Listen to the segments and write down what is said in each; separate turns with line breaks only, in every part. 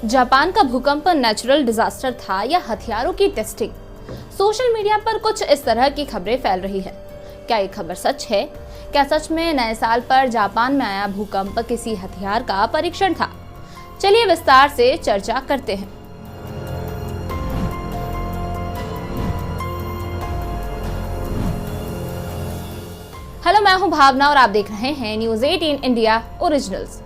Japan का भूकंप natural disaster था या हथियारों की टेस्टिंग? सोशल मीडिया पर कुछ इस तरह की खबरें फैल रही है। क्या ये खबर सच है? क्या सच में नए साल पर जापान में आया भूकंप किसी हथियार का परीक्षण था? चलिए विस्तार से चर्चा करते हैं। हेलो, मैं हूं भावना और आप देख रहे हैं न्यूज़ 18 इंडिया ओरिजिनल्स।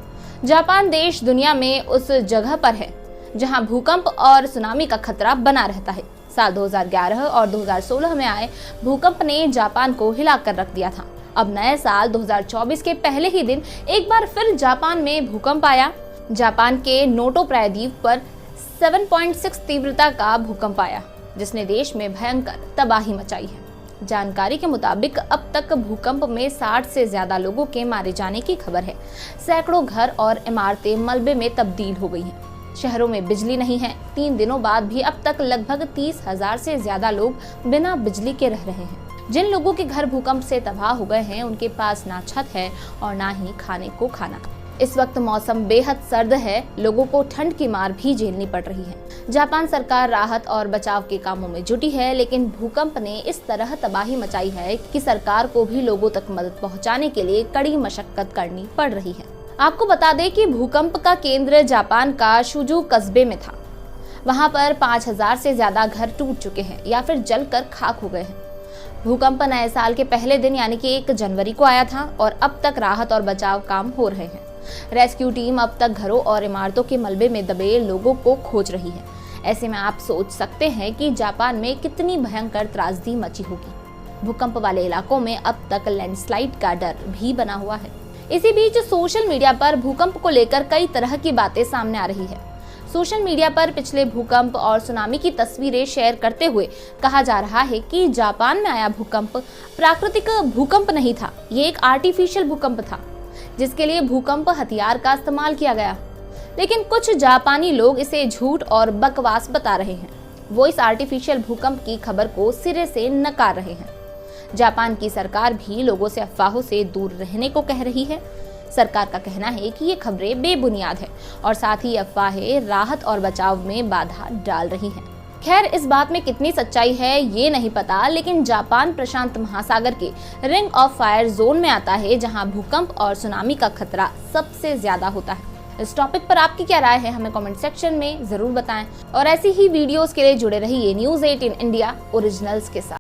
जापान देश दुनिया में उस जगह पर है जहां भूकंप और सुनामी का खतरा बना रहता है। साल 2011 और 2016 में आए भूकंप ने जापान को हिलाकर रख दिया था। अब नए साल 2024 के पहले ही दिन एक बार फिर जापान में भूकंप आया। जापान के नोटो प्रायद्वीप पर 7.6 तीव्रता का भूकंप आया, जिसने देश में भयंकर तबाही मचाई है। जानकारी के मुताबिक अब तक भूकंप में 60 से ज्यादा लोगों के मारे जाने की खबर है। सैकड़ों घर और इमारतें मलबे में तब्दील हो गई हैं। शहरों में बिजली नहीं है। 3 दिनों बाद भी अब तक लगभग 30,000 से ज्यादा लोग बिना बिजली के रह रहे हैं। जिन लोगों के घर भूकंप से तबाह हो गए हैं, उनके पास ना छत है और ना ही खाने को खाना। इस वक्त मौसम बेहद सर्द है, लोगों को ठंड की मार भी झेलनी पड़ रही है। जापान सरकार राहत और बचाव के कामों में जुटी है, लेकिन भूकंप ने इस तरह तबाही मचाई है कि सरकार को भी लोगों तक मदद पहुंचाने के लिए कड़ी मशक्कत करनी पड़ रही है। आपको बता दें कि भूकंप का केंद्र जापान का शुजू कस्बे में था। वहां पर 5,000 से ज्यादा घर टूट चुके हैं या फिर जलकर खाक हो गए हैं। भूकंप नए साल के पहले दिन यानी कि 1 जनवरी को आया था और अब तक राहत और बचाव काम हो रहे हैं। रेस्क्यू टीम अब तक घरों और इमारतों के मलबे में दबे लोगों को खोज रही है। ऐसे में आप सोच सकते हैं कि जापान में कितनी भयंकर त्रासदी मची होगी। भूकंप वाले इलाकों में अब तक लैंडस्लाइड का डर भी बना हुआ है। इसी बीच सोशल मीडिया पर भूकंप को लेकर कई तरह की बातें सामने आ रही है। सोशल मीडिया पर पिछले भूकंप और सुनामी की तस्वीरें शेयर करते हुए कहा जा रहा है कि जापान में आया भूकंप प्राकृतिक भूकंप नहीं था, ये एक आर्टिफिशियल भूकंप था जिसके लिए भूकंप हथियार का इस्तेमाल किया गया। लेकिन कुछ जापानी लोग इसे झूठ और बकवास बता रहे हैं। वो इस आर्टिफिशियल भूकंप की खबर को सिरे से नकार रहे हैं। जापान की सरकार भी लोगों से अफवाहों से दूर रहने को कह रही है। सरकार का कहना है कि ये खबरें बेबुनियाद है और साथ ही अफवाहें राहत और बचाव में बाधा डाल रही हैं। खैर, इस बात में कितनी सच्चाई है ये नहीं पता, लेकिन जापान प्रशांत महासागर के रिंग ऑफ फायर जोन में आता है, जहां भूकंप और सुनामी का खतरा सबसे ज्यादा होता है। इस टॉपिक पर आपकी क्या राय है, हमें कमेंट सेक्शन में जरूर बताएं और ऐसी ही वीडियोस के लिए जुड़े रहिए न्यूज़ 18 इंडिया ओरिजिनल्स के साथ।